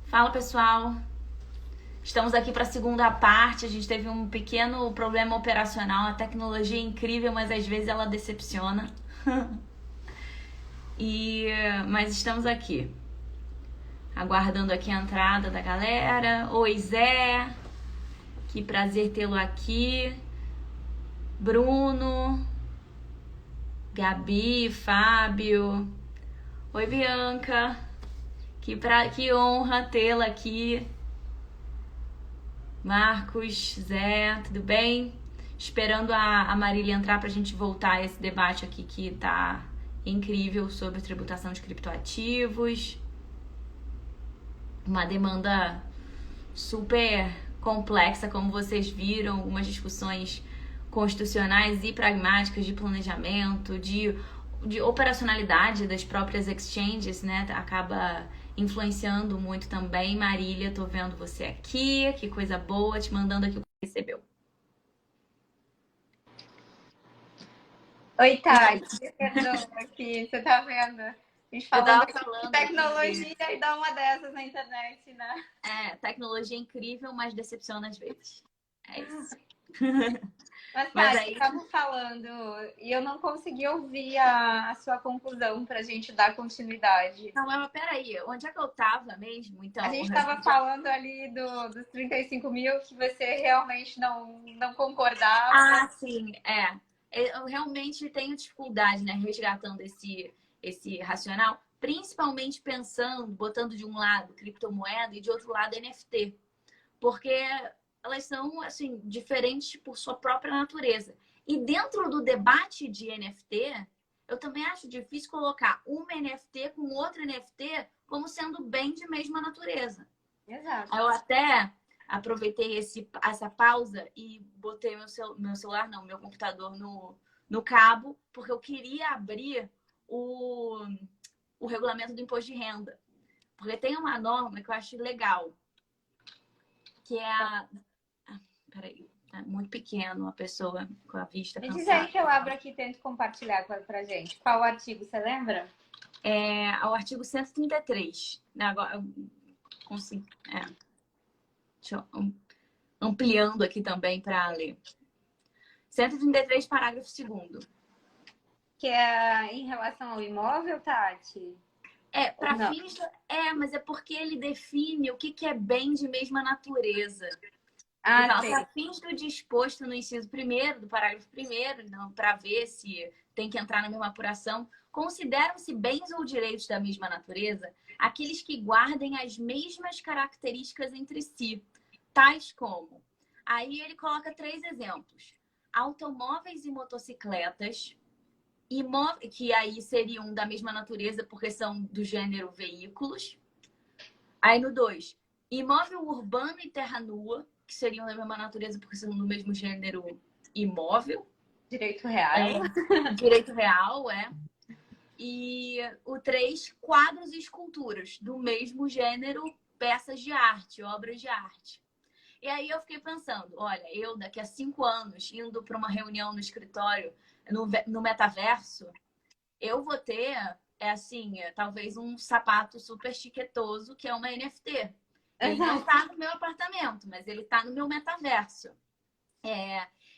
Fala, pessoal. Estamos aqui para a segunda parte. A gente teve um pequeno problema operacional. A tecnologia é incrível, mas às vezes ela decepciona. Mas estamos aqui, aguardando aqui a entrada da galera. Oi, Zé. Que prazer tê-lo aqui. Bruno, Gabi, Fábio. Oi, Bianca. Que honra tê-la aqui. Marcos, Zé, tudo bem? Esperando a Marília entrar para a gente voltar a esse debate aqui que tá incrível sobre tributação de criptoativos. Uma demanda super complexa, como vocês viram, algumas discussões constitucionais e pragmáticas de planejamento, de operacionalidade das próprias exchanges, né? Acaba influenciando muito também. Marília, tô vendo você aqui, que coisa boa, te mandando aqui o que recebeu. Oi, Tati, perdão aqui, você tá vendo? A gente falando de tecnologia e dá uma dessas na internet, né? Tecnologia incrível, mas decepciona às vezes. É isso. Mas Tati, estamos falando e eu não consegui ouvir a sua conclusão pra gente dar continuidade. Não, mas peraí, onde é que eu tava mesmo? Então, a gente tava falando ali dos 35 mil que você realmente não concordava. Ah, sim, eu realmente tenho dificuldade, né, resgatando esse racional, principalmente pensando, botando de um lado criptomoeda e de outro lado NFT, porque elas são, assim, diferentes por sua própria natureza. E dentro do debate de NFT, eu também acho difícil colocar uma NFT com outra NFT como sendo bem de mesma natureza. Exato. Eu até aproveitei essa pausa e botei meu computador no cabo, porque eu queria abrir o regulamento do imposto de renda. Porque tem uma norma que eu acho legal, que é a... Peraí, tá muito pequeno a pessoa com a vista cansada. Me diz aí que eu abro aqui e tento compartilhar pra gente. Qual o artigo, você lembra? É o artigo 133. Agora, consigo... Deixa eu ampliando aqui também para ler. 133, parágrafo 2º. Que é em relação ao imóvel, Tati? Para fins... mas é porque ele define o que é bem de mesma natureza. Para fins do disposto no inciso 1º, do parágrafo 1º, para ver se tem que entrar na mesma apuração, consideram-se bens ou direitos da mesma natureza aqueles que guardem as mesmas características entre si, tais como... Aí ele coloca 3 exemplos. Automóveis e motocicletas, que aí seriam da mesma natureza porque são do gênero veículos. Aí no 2, imóvel urbano e terra nua, que seriam da mesma natureza porque são do mesmo gênero imóvel. Direito real. Direito real, E o 3, quadros e esculturas, do mesmo gênero, peças de arte, obras de arte. E aí eu fiquei pensando, olha, eu daqui a 5 anos, indo para uma reunião no escritório, no metaverso, eu vou ter, talvez um sapato super chiquetoso, que é uma NFT. Ele não está no meu apartamento, mas ele está no meu metaverso.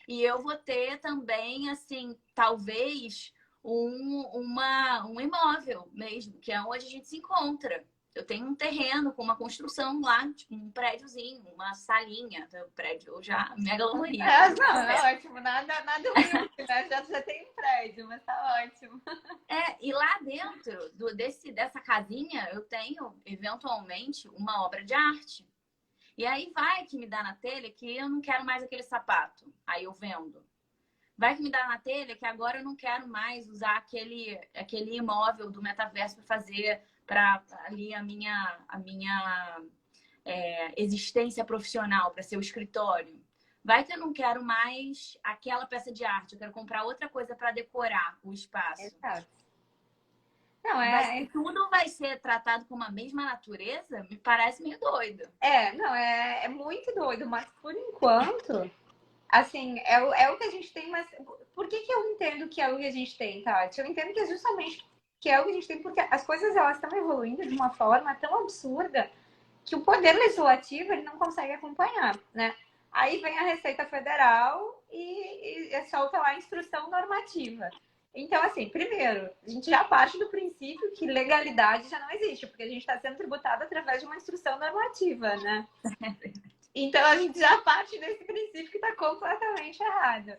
E eu vou ter também, assim, talvez um imóvel mesmo, que é onde a gente se encontra. Eu tenho um terreno com uma construção lá, tipo um prédiozinho, uma salinha. O prédio já megalomaníaco. Não, é ótimo. Nada humilde, né? Já tem um prédio, mas tá ótimo. E lá dentro dessa casinha, eu tenho, eventualmente, uma obra de arte. E aí vai que me dá na telha que eu não quero mais aquele sapato. Aí eu vendo. Vai que me dá na telha que agora eu não quero mais usar aquele imóvel do metaverso para fazer ali a minha existência profissional, para ser o escritório. Vai que eu não quero mais aquela peça de arte, eu quero comprar outra coisa para decorar o espaço. Exato. Não, tudo vai ser tratado com a mesma natureza, me parece meio doido. É muito doido, mas por enquanto, assim, é o que a gente tem, mas por que eu entendo que é o que a gente tem, Tati? Eu entendo que é justamente que é o que a gente tem, porque as coisas elas estão evoluindo de uma forma tão absurda que o poder legislativo ele não consegue acompanhar, né? Aí vem a Receita Federal e solta lá a instrução normativa. Então, assim, primeiro, a gente já parte do princípio que legalidade já não existe, porque a gente está sendo tributado através de uma instrução normativa, né? Então, a gente já parte desse princípio que está completamente errado.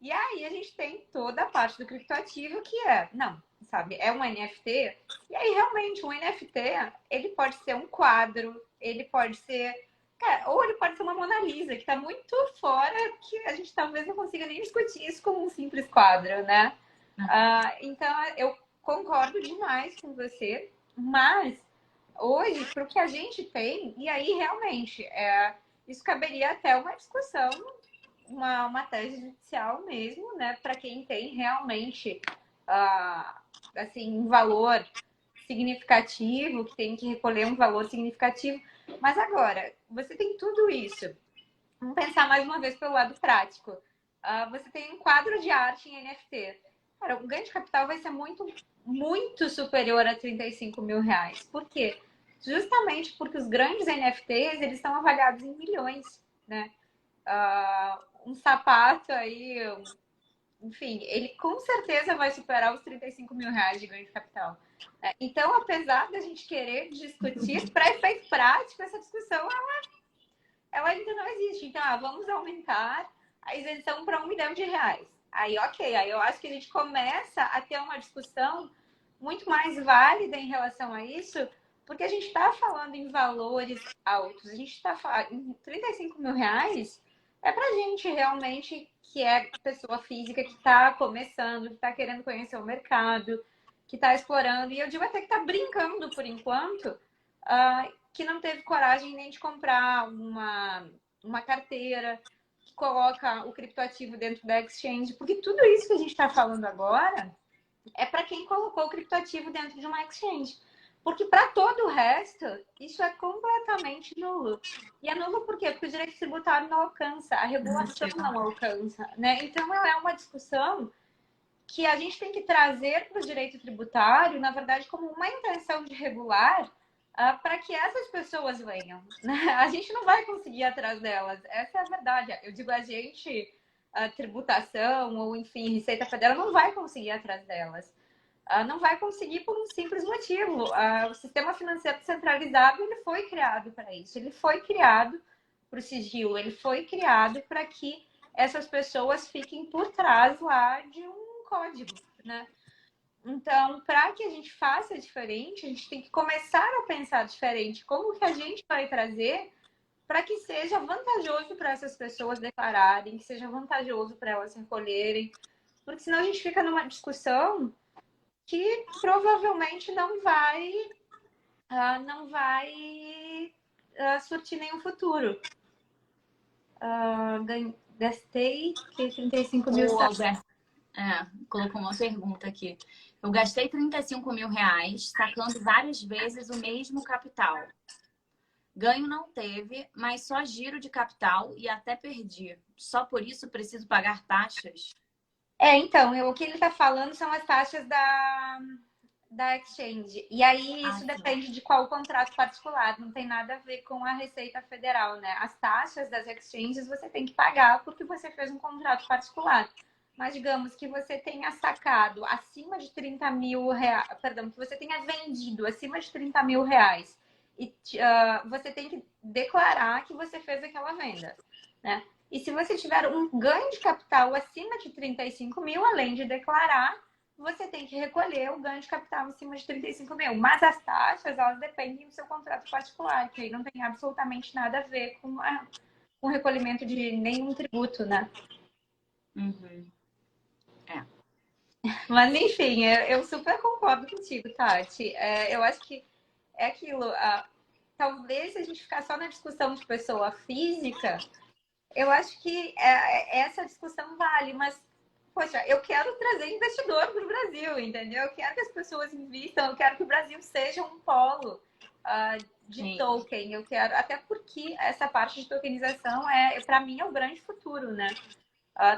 E aí, a gente tem toda a parte do criptoativo que não, sabe, é um NFT. E aí, realmente, um NFT, ele pode ser um quadro, ele pode ser... ou ele pode ser uma Mona Lisa, que está muito fora, que a gente talvez não consiga nem discutir isso como um simples quadro, né? Então, eu concordo demais com você, mas hoje, para o que a gente tem, e aí realmente, isso caberia até uma discussão, uma tese judicial mesmo, né? Para quem tem realmente assim, um valor significativo, que tem que recolher um valor significativo. Mas agora, você tem tudo isso. Vamos pensar mais uma vez pelo lado prático. Você tem um quadro de arte em NFT. Cara, o ganho de capital vai ser muito, muito superior a 35 mil reais. Por quê? Justamente porque os grandes NFTs, eles estão avaliados em milhões, né? Um sapato aí, enfim, ele com certeza vai superar os 35 mil reais de ganho de capital. Então, apesar da gente querer discutir, para efeito prático, essa discussão, ela ainda não existe. Então, vamos aumentar a isenção para 1 milhão de reais. Aí, ok, aí eu acho que a gente começa a ter uma discussão muito mais válida em relação a isso, porque a gente está falando em valores altos. A gente está falando em 35 mil reais, é para gente realmente que é pessoa física que está começando, que está querendo conhecer o mercado, que está explorando, e eu digo até que está brincando por enquanto, que não teve coragem nem de comprar uma carteira, que coloca o criptoativo dentro da exchange, porque tudo isso que a gente está falando agora é para quem colocou o criptoativo dentro de uma exchange. Porque para todo o resto, isso é completamente nulo. E é nulo por quê? Porque o direito tributário não alcança, a regulação não alcança, né? Então, é uma discussão que a gente tem que trazer para o direito tributário, na verdade, como uma intenção de regular para que essas pessoas venham. A gente não vai conseguir ir atrás delas. Essa é a verdade. Eu digo, a gente, a tributação, ou enfim, Receita Federal, não vai conseguir ir atrás delas. Não vai conseguir por um simples motivo. O sistema financeiro centralizado ele foi criado para isso. Ele foi criado para o sigilo. Ele foi criado para que essas pessoas fiquem por trás lá de um código, né? Então, para que a gente faça diferente, a gente tem que começar a pensar diferente. Como que a gente vai trazer para que seja vantajoso para essas pessoas declararem, que seja vantajoso para elas recolherem, porque senão a gente fica numa discussão que provavelmente não vai surtir nenhum futuro. Gastei 35 mil. Colocou uma pergunta aqui. Eu gastei 35 mil reais sacando várias vezes o mesmo capital. Ganho não teve, mas só giro de capital e até perdi. Só por isso preciso pagar taxas? Então, o que ele está falando são as taxas da exchange. E aí isso depende de qual contrato particular, não tem nada a ver com a Receita Federal, né? As taxas das exchanges você tem que pagar porque você fez um contrato particular. Mas digamos que você tenha sacado acima de 30 mil reais, perdão, que você tenha vendido acima de 30 mil reais e você tem que declarar que você fez aquela venda, né? E se você tiver um ganho de capital acima de 35 mil, além de declarar, você tem que recolher o ganho de capital acima de 35 mil. Mas as taxas, elas dependem do seu contrato particular, que aí não tem absolutamente nada a ver com o recolhimento de nenhum tributo, né? Uhum. Mas, enfim, eu super concordo contigo, Tati. Eu acho que é aquilo. Talvez se a gente ficar só na discussão de pessoa física, eu acho que essa discussão vale, mas, poxa, eu quero trazer investidor para o Brasil, entendeu? Eu quero que as pessoas invistam, eu quero que o Brasil seja um polo de token. Eu quero, até porque essa parte de tokenização para mim, é o grande futuro, né?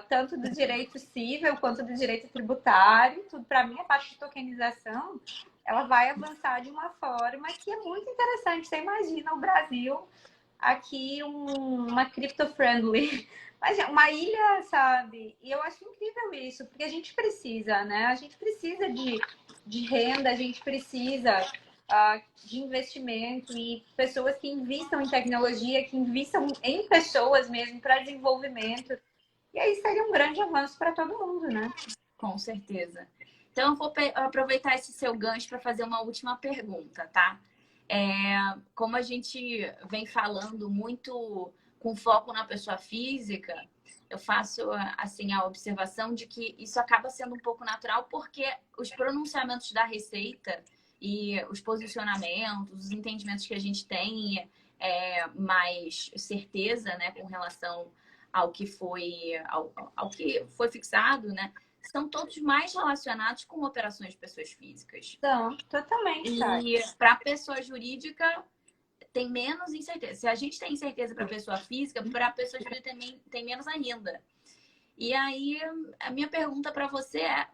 tanto do direito civil quanto do direito tributário. Tudo, para mim, a parte de tokenização, ela vai avançar de uma forma que é muito interessante. Você imagina o Brasil aqui uma crypto-friendly, mas é uma ilha, sabe? E eu acho incrível isso, porque a gente precisa, né? A gente precisa de renda, a gente precisa de investimento e pessoas que invistam em tecnologia, que invistam em pessoas mesmo para desenvolvimento. E aí seria um grande avanço para todo mundo, né? Com certeza. Então, eu vou aproveitar esse seu gancho para fazer uma última pergunta, tá? Como a gente vem falando muito com foco na pessoa física, eu faço assim a observação de que isso acaba sendo um pouco natural porque os pronunciamentos da Receita e os posicionamentos, os entendimentos que a gente tem mais certeza, né, com relação ao que foi fixado, né, são todos mais relacionados com operações de pessoas físicas. Então, totalmente. E para pessoa jurídica tem menos incerteza. Se a gente tem incerteza para pessoa física, para pessoa jurídica também tem menos ainda. E aí a minha pergunta para você é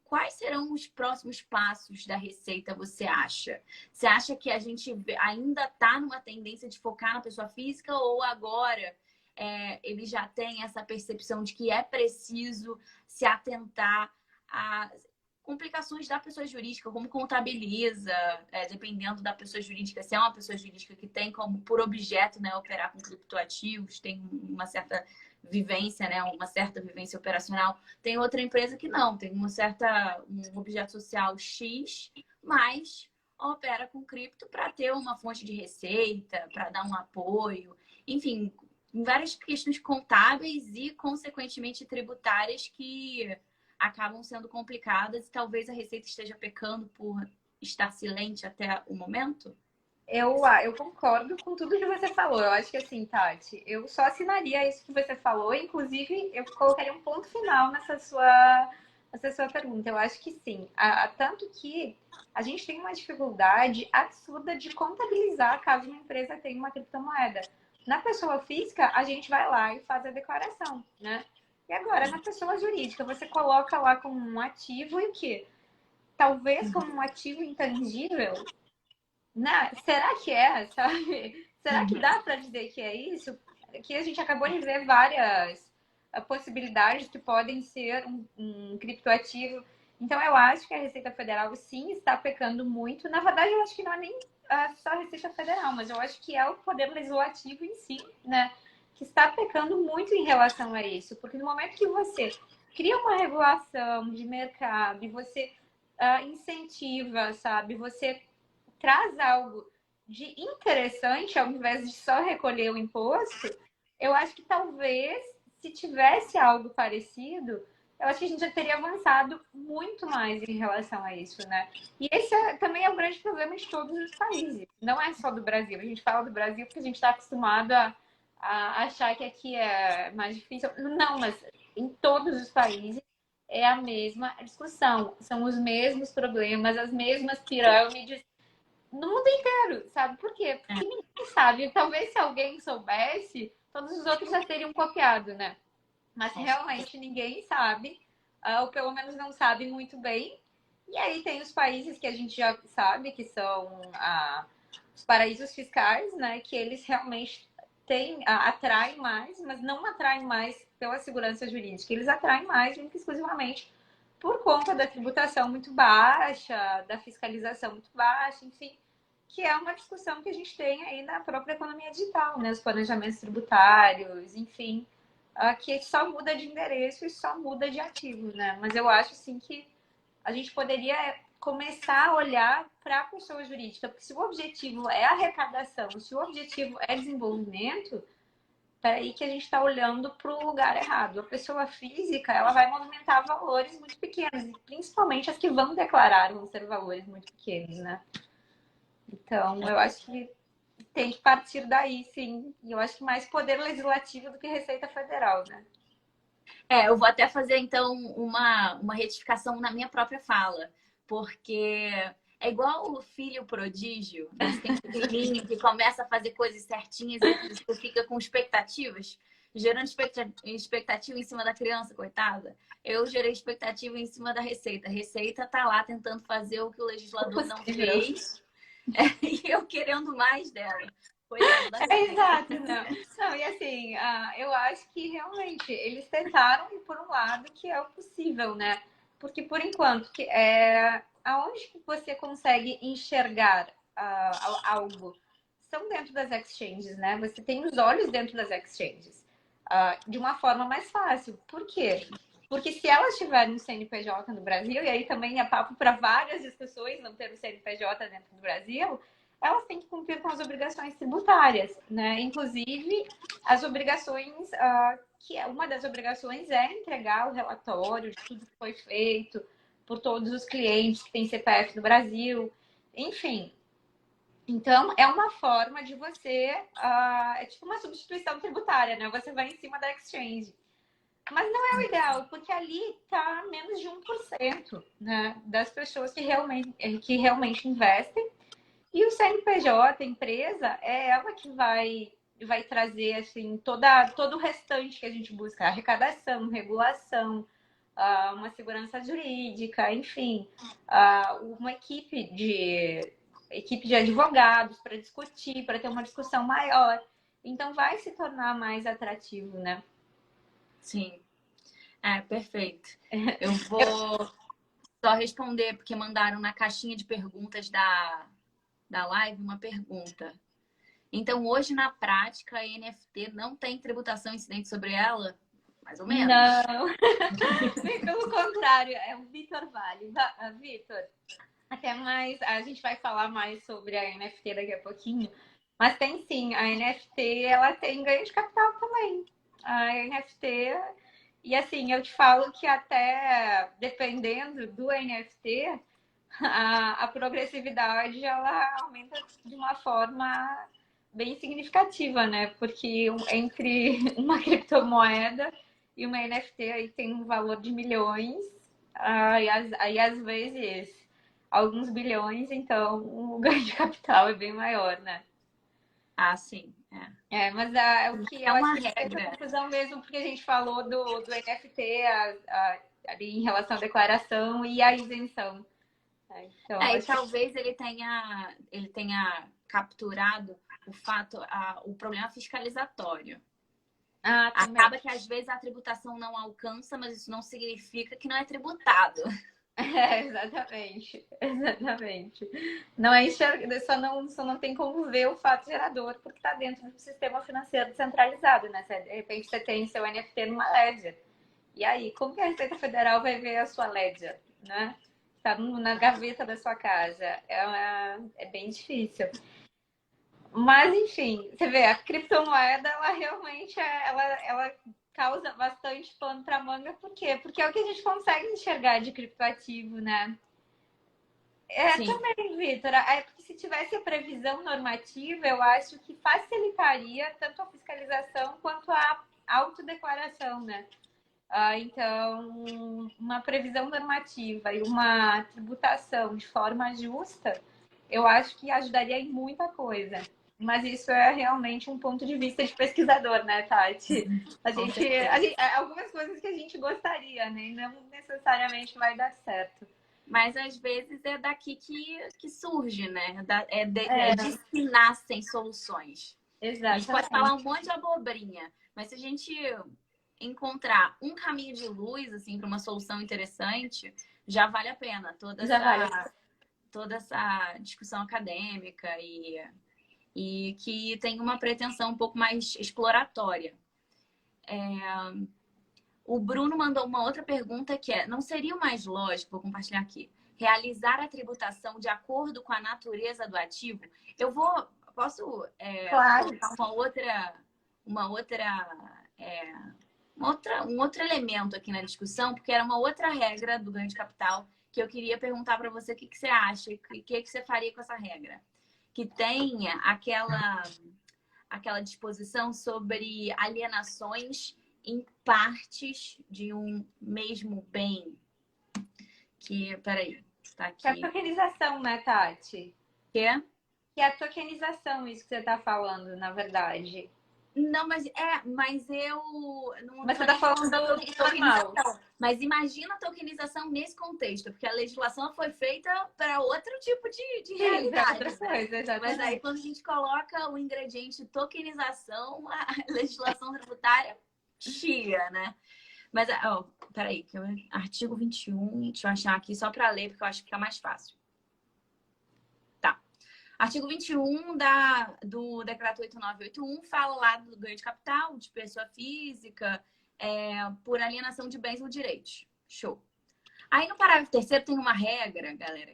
quais serão os próximos passos da Receita, você acha? Você acha que a gente ainda está numa tendência de focar na pessoa física ou agora ele já tem essa percepção de que é preciso se atentar a complicações da pessoa jurídica, como contabiliza, dependendo da pessoa jurídica, se é uma pessoa jurídica que tem como por objeto, né, operar com criptoativos, tem uma certa vivência, né, uma certa vivência operacional. Tem outra empresa que não, tem um objeto social X, mas opera com cripto para ter uma fonte de receita, para dar um apoio, enfim, em várias questões contábeis e, consequentemente, tributárias que acabam sendo complicadas e talvez a Receita esteja pecando por estar silente até o momento? Eu concordo com tudo que você falou. Eu acho que assim, Tati, eu só assinaria isso que você falou. Inclusive, eu colocaria um ponto final nessa sua pergunta. Eu acho que sim. Tanto que a gente tem uma dificuldade absurda de contabilizar caso uma empresa tenha uma criptomoeda. Na pessoa física, a gente vai lá e faz a declaração, né? E agora, na pessoa jurídica, você coloca lá como um ativo e o quê? Talvez como um ativo intangível. Né? Será que é, sabe? Será que dá para dizer que é isso? Que a gente acabou de ver várias possibilidades que podem ser um criptoativo. Então, eu acho que a Receita Federal, sim, está pecando muito. Na verdade, eu acho que não é nem só a Receita Federal, mas eu acho que é o Poder Legislativo em si, né? Que está pecando muito em relação a isso. Porque no momento que você cria uma regulação de mercado e você incentiva, sabe? Você traz algo de interessante ao invés de só recolher o imposto, eu acho que talvez, se tivesse algo parecido, eu acho que a gente já teria avançado muito mais em relação a isso, né? E esse também é o grande problema de todos os países. Não é só do Brasil. A gente fala do Brasil porque a gente está acostumado a achar que aqui é mais difícil. Não, mas em todos os países é a mesma discussão. São os mesmos problemas, as mesmas pirâmides no mundo inteiro, sabe? Por quê? Porque ninguém sabe. Talvez se alguém soubesse, todos os outros já teriam copiado, né? Mas realmente ninguém sabe, ou pelo menos não sabe muito bem. E aí tem os países que a gente já sabe que são os paraísos fiscais, né? Que eles realmente atraem mais, mas não atraem mais pela segurança jurídica. Eles atraem mais única e exclusivamente por conta da tributação muito baixa, da fiscalização muito baixa, enfim, que é uma discussão que a gente tem aí na própria economia digital, né? Os planejamentos tributários, enfim, que só muda de endereço e só muda de ativo, né? Mas eu acho, sim, que a gente poderia começar a olhar para a pessoa jurídica, porque se o objetivo é arrecadação, se o objetivo é desenvolvimento, aí que a gente está olhando para o lugar errado. A pessoa física, ela vai movimentar valores muito pequenos, e principalmente as que vão declarar vão ser valores muito pequenos, né? Então, eu acho que tem que partir daí, sim. E eu acho que mais poder legislativo do que Receita Federal, né? Eu vou até fazer, então, uma retificação na minha própria fala, porque é igual o filho prodígio, né? Você tem um filhinho que começa a fazer coisas certinhas e você fica com expectativas gerando expectativa em cima da criança, coitada. Eu gerei expectativa em cima da Receita. A Receita tá lá tentando fazer o que o legislador não fez. E eu querendo mais dela. Coitada da Receita. Exato, não. Não, e assim, eu acho que realmente eles tentaram ir por um lado que é o possível, né? Porque por enquanto, aonde que você consegue enxergar algo? São dentro das exchanges, né? Você tem os olhos dentro das exchanges, de uma forma mais fácil. Por quê? Porque se elas tiverem um CNPJ no Brasil, e aí também é papo para várias discussões não ter um CNPJ dentro do Brasil, elas têm que cumprir com as obrigações tributárias, né? Inclusive, as obrigações, uma das obrigações é entregar o relatório de tudo que foi feito por todos os clientes que têm CPF no Brasil, enfim. Então, é uma forma de você, é tipo uma substituição tributária, né? Você vai em cima da exchange. Mas não é o ideal, porque ali está menos de 1%, né, das pessoas que realmente investem. E o CNPJ, a empresa, é ela que vai trazer assim, todo o restante que a gente busca, arrecadação, regulação, uma segurança jurídica, enfim, uma equipe de advogados para discutir, para ter uma discussão maior. Então vai se tornar mais atrativo, né? Sim. Perfeito. Eu vou só responder, porque mandaram na caixinha de perguntas da live uma pergunta. Então, hoje, na prática, a NFT não tem tributação incidente sobre ela? Mais ou menos. Não. Pelo contrário, é o Vitor Vale. Vitor, até mais, a gente vai falar mais sobre a NFT daqui a pouquinho, mas tem sim, a NFT, ela tem ganho de capital também. A NFT, e assim, eu te falo que até dependendo do NFT, a progressividade, ela aumenta de uma forma bem significativa, né? Porque entre uma criptomoeda e uma NFT aí tem um valor de milhões, aí às vezes alguns bilhões, então o ganho de capital é bem maior, né? Sim. Mas o que É eu uma acho que regra. é confusão mesmo, porque a gente falou do NFT ali em relação à declaração e à isenção. Então, E talvez ele tenha capturado o fato, o problema fiscalizatório. Acaba que às vezes a tributação não alcança, mas isso não significa que não é tributado. Exatamente. Não é enxergado, só não tem como ver o fato gerador, porque está dentro do sistema financeiro descentralizado, né? De repente você tem seu NFT numa Ledger. E aí, como que a Receita Federal vai ver a sua Ledger, né? Está na gaveta da sua casa. É bem difícil. Mas, enfim, você vê, a criptomoeda, ela realmente ela causa bastante pano para manga. Por quê? Porque é o que a gente consegue enxergar de criptoativo, né? Também, Vitor. Porque se tivesse a previsão normativa, eu acho que facilitaria tanto a fiscalização quanto a autodeclaração, né? Então, uma previsão normativa e uma tributação de forma justa, eu acho que ajudaria em muita coisa. Mas isso é realmente um ponto de vista de pesquisador, né, Tati? Algumas coisas que a gente gostaria, né? E não necessariamente vai dar certo. Mas às vezes é daqui que surge, né? De que nascem soluções. Exatamente. A gente pode falar um monte de abobrinha, mas se a gente encontrar um caminho de luz, assim, para uma solução interessante, já vale a pena toda essa discussão acadêmica e que tem uma pretensão um pouco mais exploratória. O Bruno mandou uma outra pergunta que não seria o mais lógico, vou compartilhar aqui, realizar a tributação de acordo com a natureza do ativo? Posso colocar um outro elemento aqui na discussão, porque era uma outra regra do ganho de capital que eu queria perguntar para você o que você acha, o que você faria com essa regra. Que tenha aquela disposição sobre alienações em partes de um mesmo bem. Peraí, tá aqui. Que é a tokenização, né, Tati? Quê? Que é a tokenização, isso que você está falando, na verdade. Não, mas eu não Mas tô você tá nem falando falando do de normal. tokenização. Mas imagina a tokenização nesse contexto, porque a legislação foi feita para outro tipo de Sim, para realidade, outra né? coisa, Mas aí exatamente. quando a gente coloca o ingrediente tokenização, a legislação tributária chia, né? Mas, ó, peraí, que artigo 21, deixa eu achar aqui só para ler, porque eu acho que fica mais fácil. Tá. Artigo 21 do Decreto 8981 fala lá do ganho de capital de pessoa física por alienação de bens ou direitos. Show. Aí no parágrafo 3º tem uma regra, galera,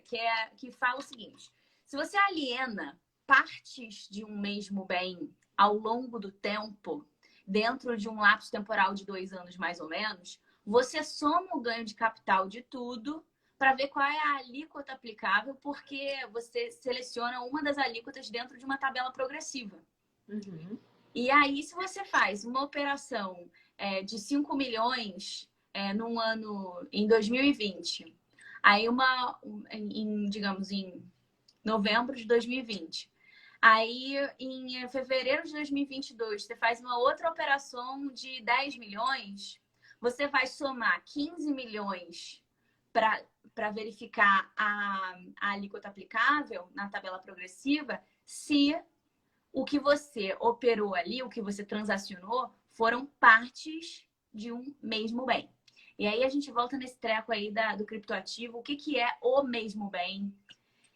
que fala o seguinte: se você aliena partes de um mesmo bem ao longo do tempo, dentro de um lapso temporal de 2 anos mais ou menos, você soma o ganho de capital de tudo para ver qual é a alíquota aplicável, porque você seleciona uma das alíquotas dentro de uma tabela progressiva. Uhum. E aí, se você faz uma operação de 5 milhões num ano, em 2020, aí digamos, em novembro de 2020, aí em fevereiro de 2022, você faz uma outra operação de 10 milhões, você vai somar 15 milhões para verificar a alíquota aplicável na tabela progressiva, se o que você operou ali, o que você transacionou, foram partes de um mesmo bem. E aí a gente volta nesse treco aí do criptoativo, o que é o mesmo bem.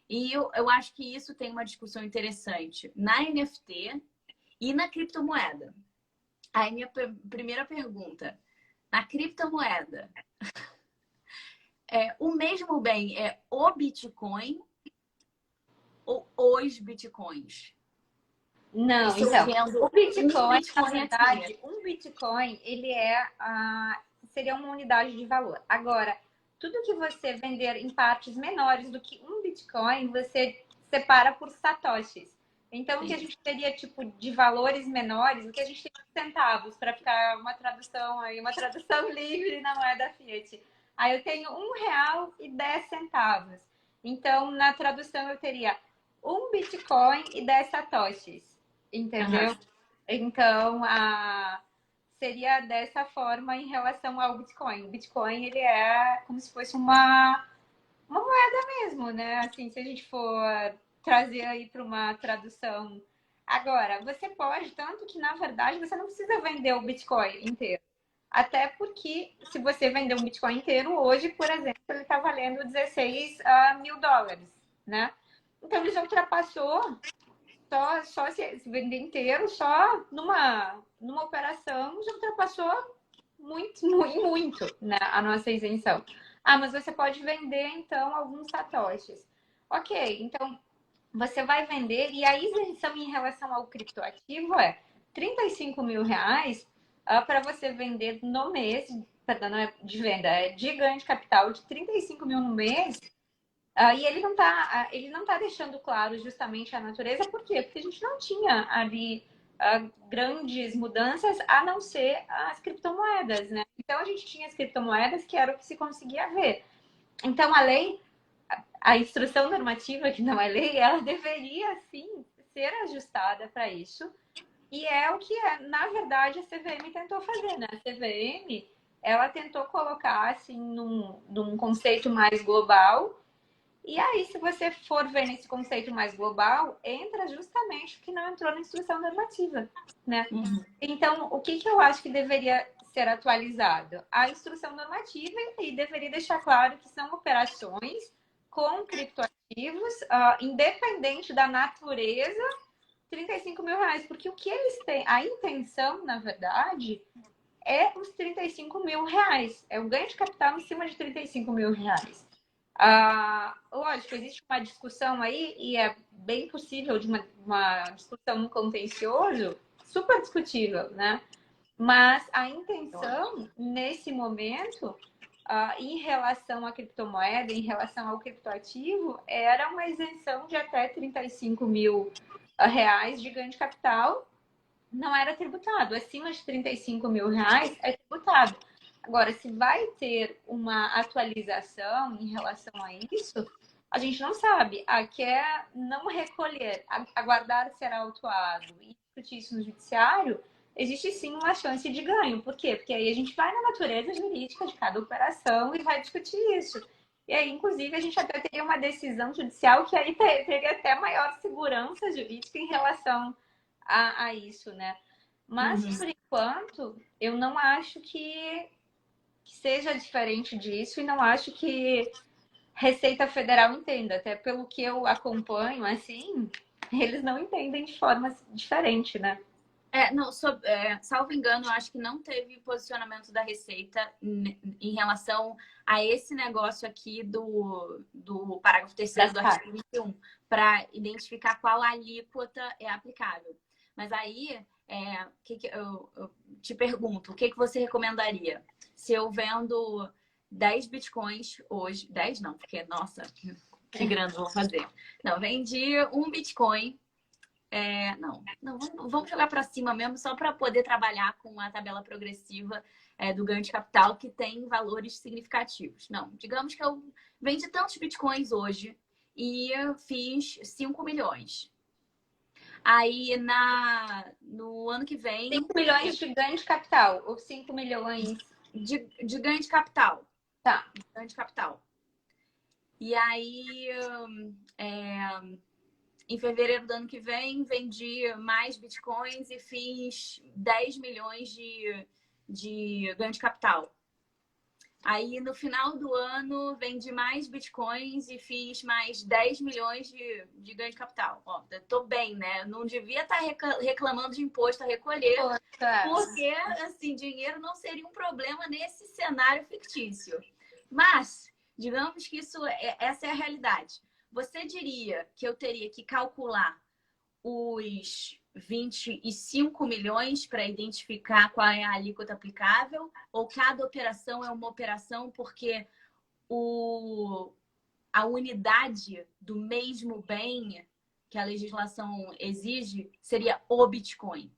E eu acho que isso tem uma discussão interessante na NFT e na criptomoeda. Aí minha primeira pergunta, na criptomoeda, o mesmo bem é o Bitcoin ou os Bitcoins? Não, Estou então, vendo o um Bitcoin, na Bitcoin aqui. verdade, um Bitcoin, ele seria uma unidade de valor. Agora, tudo que você vender em partes menores do que um Bitcoin, você separa por satoshis. Então, o que a gente teria, tipo, de valores menores, o que a gente tem de centavos, para ficar uma tradução aí, uma tradução livre na moeda fiat. Aí eu tenho R$ 1,10. Então, na tradução, eu teria um Bitcoin e 10 satoshis. Entendeu? Uhum. Então, seria dessa forma em relação ao Bitcoin. O Bitcoin, ele é como se fosse uma moeda mesmo, né? Assim, se a gente for trazer aí para uma tradução. Agora, você pode, tanto que, na verdade, você não precisa vender o Bitcoin inteiro. Até porque, se você vender um Bitcoin inteiro, hoje, por exemplo, ele está valendo 16 mil dólares, né? Então, ele já ultrapassou só se vender inteiro, só numa operação já ultrapassou muito, muito, muito, né, a nossa isenção. Ah, mas você pode vender, então, alguns satoshis. Ok, então você vai vender e a isenção em relação ao criptoativo é R$ 35.000 para você vender no mês, perdão, não é de venda, é de ganho de capital de 35 mil no mês. E ele não tá deixando claro justamente a natureza, por quê? Porque a gente não tinha ali grandes mudanças a não ser as criptomoedas, né? Então a gente tinha as criptomoedas que era o que se conseguia ver. Então a lei, a instrução normativa, que não é lei, ela deveria sim ser ajustada para isso. E é o que na verdade, a CVM tentou fazer, né? A CVM, ela tentou colocar assim num conceito mais global. E aí, se você for ver nesse conceito mais global, entra justamente o que não entrou na instrução normativa, né? Uhum. Então, o que eu acho que deveria ser atualizado? A instrução normativa e deveria deixar claro que são operações com criptoativos, independente da natureza, R$ 35.000, porque o que eles têm, a intenção, na verdade, é os R$ 35.000, é o ganho de capital em cima de R$ 35.000. Lógico, existe uma discussão aí, e é bem possível de uma discussão no contencioso, super discutível, né? Mas a intenção, nesse momento, em relação à criptomoeda, em relação ao criptoativo, era uma isenção de até R$ 35.000 de ganho de capital, não era tributado. Acima de R$ 35.000 é tributado. Agora, se vai ter uma atualização em relação a isso, a gente não sabe. Aqui é não recolher, aguardar ser autuado e discutir isso no judiciário, existe sim uma chance de ganho. Por quê? Porque aí a gente vai na natureza jurídica de cada operação e vai discutir isso. E aí, inclusive, a gente até teria uma decisão judicial que aí teria até maior segurança jurídica em relação a isso, né? Mas, por enquanto, eu não acho que seja diferente disso e não acho que Receita Federal entenda. Até pelo que eu acompanho, assim, eles não entendem de forma diferente, né? Não, salvo engano, eu acho que não teve posicionamento da Receita em relação a esse negócio aqui do parágrafo 3º do artigo 21, para identificar qual alíquota é aplicável. Mas aí, eu te pergunto, o que você recomendaria? Se eu vendo 10 bitcoins hoje, 10 não, porque, nossa, que grande vou fazer. Não, vendi um bitcoin. Não, vamos jogar para cima mesmo, só para poder trabalhar com a tabela progressiva do ganho de capital, que tem valores significativos. Não, digamos que eu vendi tantos bitcoins hoje e fiz 5 milhões. Aí, no ano que vem... 5 milhões de ganho de capital ou 5 milhões... De ganho de capital. Tá. De ganho de capital. E aí... Em fevereiro do ano que vem, vendi mais bitcoins e fiz 10 milhões de ganho de capital. Aí, no final do ano, vendi mais bitcoins e fiz mais 10 milhões de ganho de capital. Ó, eu tô bem, né? Não devia estar reclamando de imposto a recolher, porque, assim, dinheiro não seria um problema nesse cenário fictício. Mas, digamos que essa é a realidade. Você diria que eu teria que calcular os 25 milhões para identificar qual é a alíquota aplicável? Ou cada operação é uma operação porque a unidade do mesmo bem que a legislação exige seria o Bitcoin?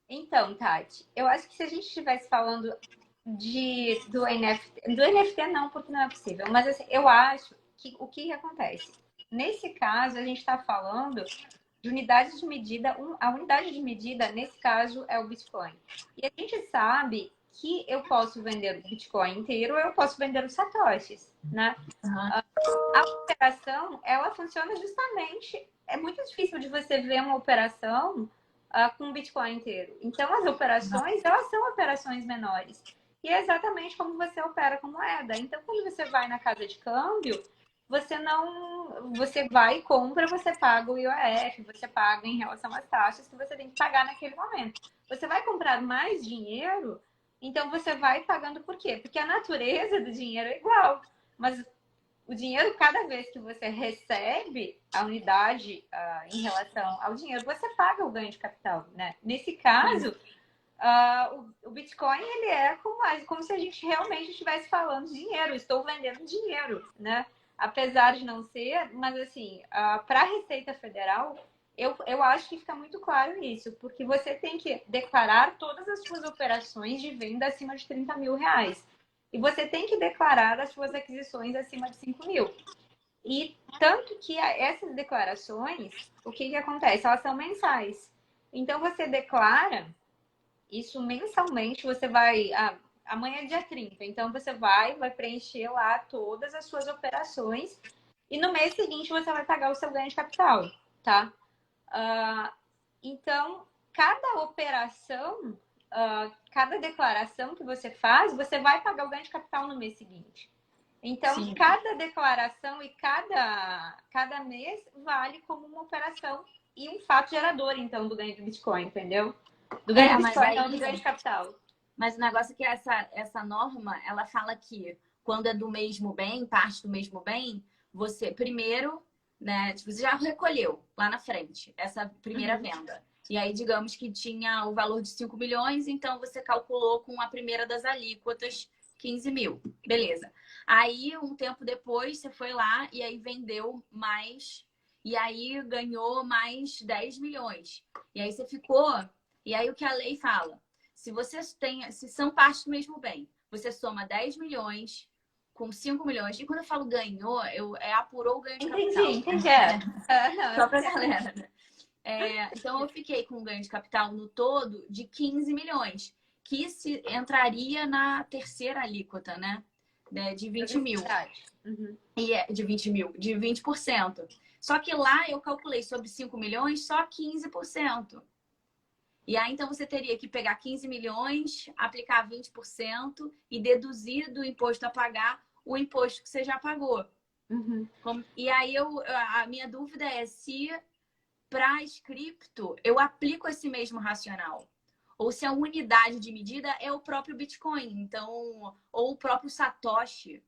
Então, Tati, eu acho que se a gente estivesse falando do NFT não, porque não é possível, mas assim, eu acho que o que acontece? Nesse caso, a gente está falando de unidade de medida, a unidade de medida, nesse caso, é o Bitcoin. E a gente sabe que eu posso vender o Bitcoin inteiro ou eu posso vender os satoshis, né? A operação, ela funciona justamente... É muito difícil de você ver uma operação com o Bitcoin inteiro. Então, as operações, elas são operações menores. E é exatamente como você opera com moeda. Então, quando você vai na casa de câmbio, você vai e compra, você paga o IOF, você paga em relação às taxas que você tem que pagar naquele momento. Você vai comprar mais dinheiro, então você vai pagando por quê? Porque a natureza do dinheiro é igual, mas o dinheiro, cada vez que você recebe a unidade em relação ao dinheiro, você paga o ganho de capital, né? Nesse caso, o Bitcoin, ele é como se a gente realmente estivesse falando de dinheiro, estou vendendo dinheiro, né? Apesar de não ser, mas assim, para a Receita Federal, eu acho que fica muito claro isso, porque você tem que declarar todas as suas operações de venda acima de 30 mil reais. E você tem que declarar as suas aquisições acima de 5 mil. E tanto que essas declarações, o que acontece? Elas são mensais. Então, você declara isso mensalmente, você vai... amanhã é dia 30, então você vai preencher lá todas as suas operações e no mês seguinte você vai pagar o seu ganho de capital, tá? Então, cada operação, cada declaração que você faz, você vai pagar o ganho de capital no mês seguinte. Então, sim, cada declaração e cada mês vale como uma operação e um fato gerador, então, do ganho de Bitcoin, entendeu? Do ganho de Bitcoin, não do ganho de capital. Mas o negócio é que essa norma, ela fala que quando é do mesmo bem, parte do mesmo bem, você primeiro, né, tipo, você já recolheu lá na frente essa primeira venda. E aí, digamos que tinha o valor de 5 milhões, então você calculou com a primeira das alíquotas 15 mil. Beleza. Aí, um tempo depois, você foi lá e aí vendeu mais, e aí ganhou mais 10 milhões. E aí você ficou... E aí, o que a lei fala? Se são partes do mesmo bem, você soma 10 milhões com 5 milhões. E quando eu falo ganhou, apurou o ganho de capital. Entendi. Só pra galera, né? Então, eu fiquei com um ganho de capital no todo de 15 milhões, que se entraria na terceira alíquota, né? De 20 mil. Uhum. De 20 mil, de 20%. Só que lá eu calculei sobre 5 milhões só 15%. E aí, então, você teria que pegar 15 milhões, aplicar 20% e deduzir do imposto a pagar o imposto que você já pagou. Uhum. E aí, a minha dúvida é se para a cripto eu aplico esse mesmo racional. Ou se a unidade de medida é o próprio Bitcoin. Então, ou o próprio Satoshi.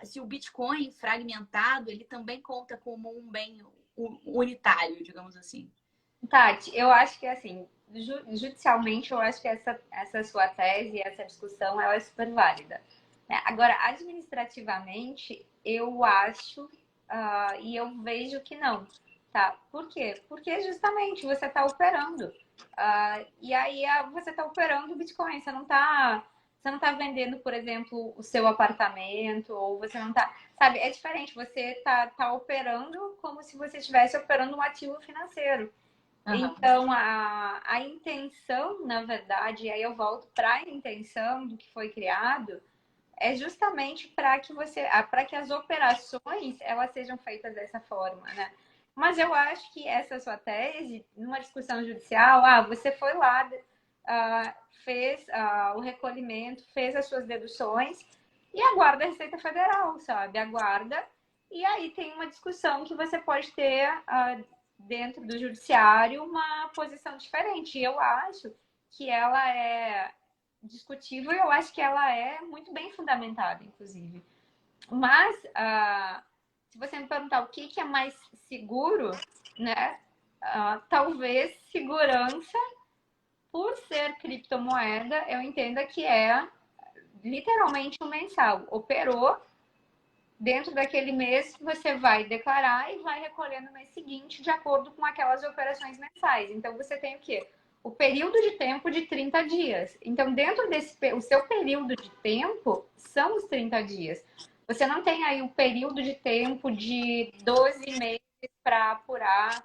Se o Bitcoin fragmentado, ele também conta como um bem unitário, digamos assim. Tati, eu acho que assim, judicialmente, eu acho que essa sua tese, essa discussão, ela é super válida. Agora, administrativamente, eu acho e eu vejo que não, tá? Por quê? Porque justamente você está operando. E aí você está operando o Bitcoin, você não tá vendendo, por exemplo, o seu apartamento, ou você não tá. Sabe, é diferente, você tá operando como se você estivesse operando um ativo financeiro. Então, a intenção, na verdade, e aí eu volto para a intenção do que foi criado, é justamente para que as operações elas sejam feitas dessa forma, né? Mas eu acho que essa sua tese, numa discussão judicial, você foi lá, fez o recolhimento, fez as suas deduções e aguarda a Receita Federal, sabe? Aguarda. E aí tem uma discussão que você pode ter dentro do judiciário uma posição diferente. E eu acho que ela é discutível e eu acho que ela é muito bem fundamentada, inclusive. Mas, se você me perguntar o que é mais seguro, né? Talvez segurança, por ser criptomoeda, eu entenda que é literalmente um mensal. Operou, dentro daquele mês, você vai declarar e vai recolher no mês seguinte, de acordo com aquelas operações mensais. Então, você tem o quê? O período de tempo de 30 dias. Então, dentro o seu período de tempo são os 30 dias. Você não tem aí o período de tempo de 12 meses para apurar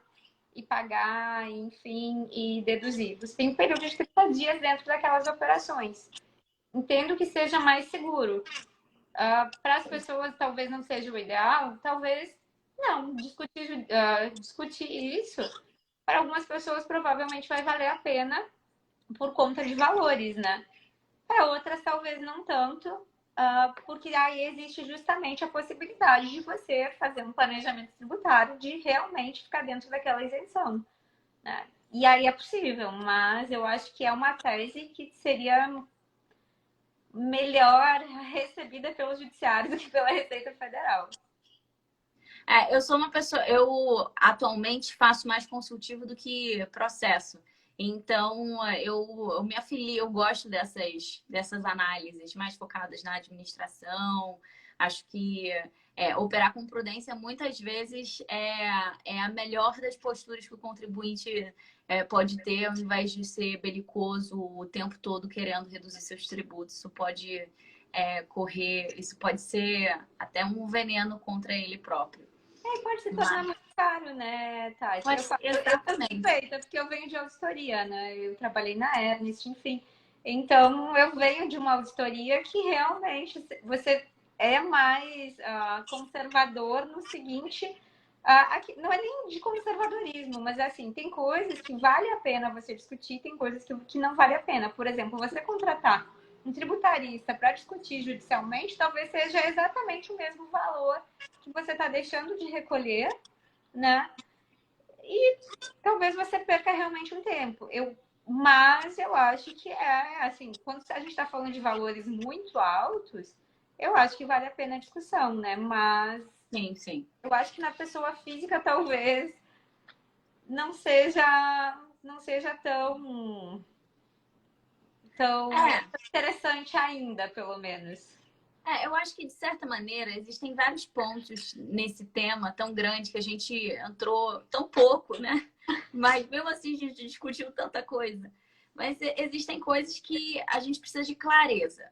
e pagar, enfim, e deduzir. Você tem um período de 30 dias dentro daquelas operações. Entendo que seja mais seguro. Para as pessoas talvez não seja o ideal, talvez não. Discutir isso, para algumas pessoas provavelmente vai valer a pena por conta de valores, né? Para outras talvez não tanto, porque aí existe justamente a possibilidade de você fazer um planejamento tributário de realmente ficar dentro daquela isenção, né? E aí é possível, mas eu acho que é uma tese que seria melhor recebida pelo judiciário do que pela Receita Federal. Eu sou uma pessoa, eu atualmente faço mais consultivo do que processo. Então, eu me afilio, eu gosto dessas análises mais focadas na administração. Acho que operar com prudência muitas vezes é a melhor das posturas que o contribuinte pode ter, ao invés de ser belicoso o tempo todo querendo reduzir seus tributos. Isso pode ser até um veneno contra ele próprio. Pode se tornar muito caro, né, Tati? Exatamente. Porque eu venho de auditoria, né? Eu trabalhei na Ernst, enfim. Então, eu venho de uma auditoria que realmente você é mais conservador no seguinte. Aqui, não é nem de conservadorismo, mas assim, tem coisas que vale a pena você discutir, tem coisas que não vale a pena. Por exemplo, você contratar um tributarista para discutir judicialmente, talvez seja exatamente o mesmo valor que você está deixando de recolher, né? E talvez você perca realmente um tempo. Mas eu acho que assim, quando a gente está falando de valores muito altos, eu acho que vale a pena a discussão, né? Mas sim. Eu acho que na pessoa física talvez não seja tão interessante ainda, pelo menos. Eu acho que, de certa maneira, existem vários pontos nesse tema tão grande que a gente entrou tão pouco, né? Mas, mesmo assim, a gente discutiu tanta coisa. Mas existem coisas que a gente precisa de clareza.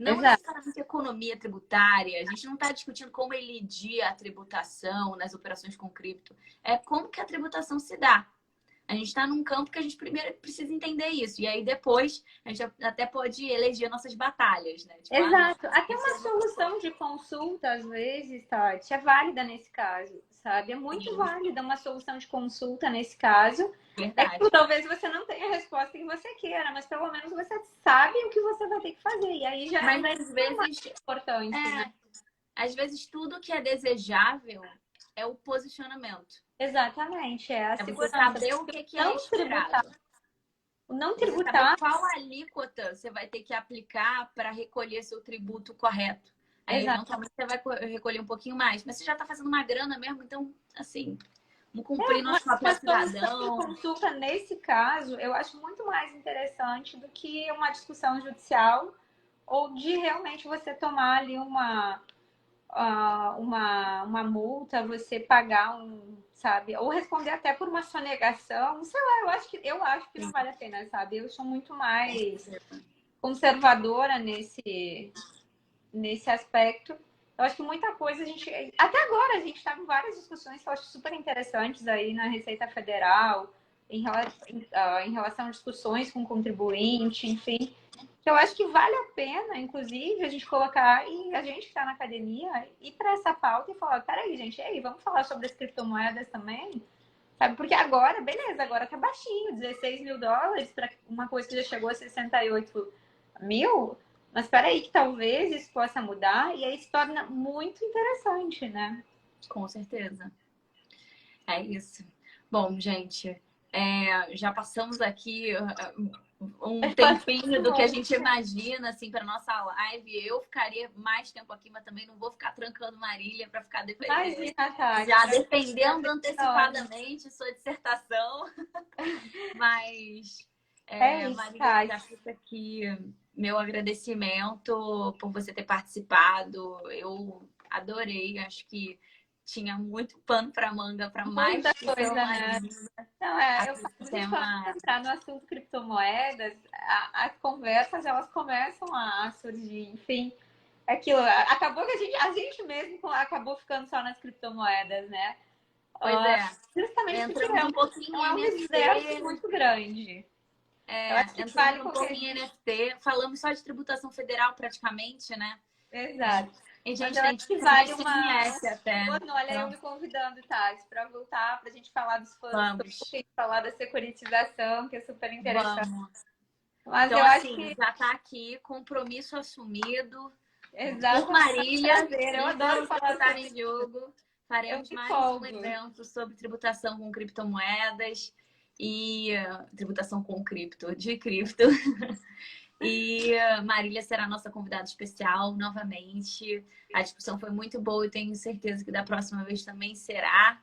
Não Exato. necessariamente economia tributária. A gente não está discutindo como elidir a tributação nas operações com cripto. É como que a tributação se dá. A gente está num campo que a gente primeiro precisa entender isso. E aí depois a gente até pode eleger nossas batalhas, né? Tipo, Exato. não, Até uma solução de consulta, às vezes, Tati, é válida nesse caso, sabe? É muito válida uma solução de consulta nesse caso. É que verdade. talvez você não tenha a resposta que você queira, mas pelo menos você sabe o que você vai ter que fazer. E aí já Mas é às vezes, importante, né? às vezes tudo que é desejável é o posicionamento. Exatamente, é a É você segurança. saber o que é Não tributar, esperado. não Você saber tributar, qual alíquota você vai ter que aplicar para recolher seu tributo correto. Aí, exato. eventualmente, você vai recolher um pouquinho mais. Mas você já está fazendo uma grana mesmo, então, assim, vamos cumprir nosso papel Uma solução de cidadão. consulta, nesse caso, eu acho muito mais interessante do que uma discussão judicial ou de realmente você tomar ali uma multa, você pagar sabe? Ou responder até por uma sonegação. Sei lá, eu acho que não vale a pena, sabe? Eu sou muito mais conservadora nesse aspecto. Eu acho que muita coisa a gente. Até agora a gente está com várias discussões que eu acho super interessantes aí na Receita Federal, em relação a discussões com contribuinte, enfim. Que eu acho que vale a pena, inclusive, a gente colocar e a gente que está na academia ir para essa pauta e falar: peraí, gente, e aí, vamos falar sobre as criptomoedas também? Sabe? Porque agora, beleza, agora tá baixinho, 16 mil dólares para uma coisa que já chegou a 68 mil. Mas espera aí que talvez isso possa mudar e aí se torna muito interessante, né? Com certeza. É isso. Bom, gente, já passamos aqui um tempinho do que a gente imagina assim para nossa live. Eu ficaria mais tempo aqui, mas também não vou ficar trancando Marília para ficar Imagina, Tati. já defendendo antecipadamente sua dissertação. Mas É isso, Marília, já Tati. fica aqui meu agradecimento por você ter participado. Eu adorei, acho que tinha muito pano para manga para mais Muita discussão coisa, né? ainda. Não, eu falo, a gente começa a entrar no assunto criptomoedas, as conversas elas começam a surgir, enfim. Aquilo, acabou que a gente mesmo acabou ficando só nas criptomoedas, né? Pois é, Justamente porque entramos um pouquinho é um em universo NFT, muito grande. Eu acho que vale entramos um pouco qualquer. em NFT, falamos só de tributação federal praticamente, né? Exato. E, Mas gente, eu tem acho que que saber vale se uma. conhece até. Olha, eu Então, me convidando, Thales, para voltar, para a gente falar dos planos, vamos, falar da securitização, que é super interessante. vamos. Mas Então, eu acho assim, que. já está aqui, compromisso assumido. Por Exato, Marília prazer. Eu e adoro pelo falar Tributário sobre em isso. Diogo, Eu faremos me mais um folgo. evento sobre tributação com criptomoedas e tributação com cripto, de cripto. E Marília será a nossa convidada especial novamente. A discussão foi muito boa e tenho certeza que da próxima vez também será.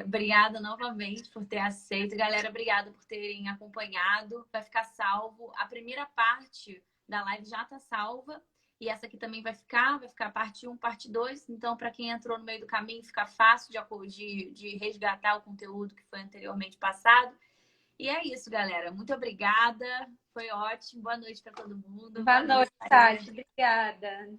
Obrigada novamente por ter aceito. Galera, obrigada por terem acompanhado. Vai ficar salvo. A primeira parte da live já está salva. E essa aqui também vai ficar parte 1, parte 2. Então, para quem entrou no meio do caminho, fica fácil de resgatar o conteúdo que foi anteriormente passado. E é isso, galera. Muito obrigada. Foi ótimo. Boa noite para todo mundo. Boa noite, Tati. Obrigada.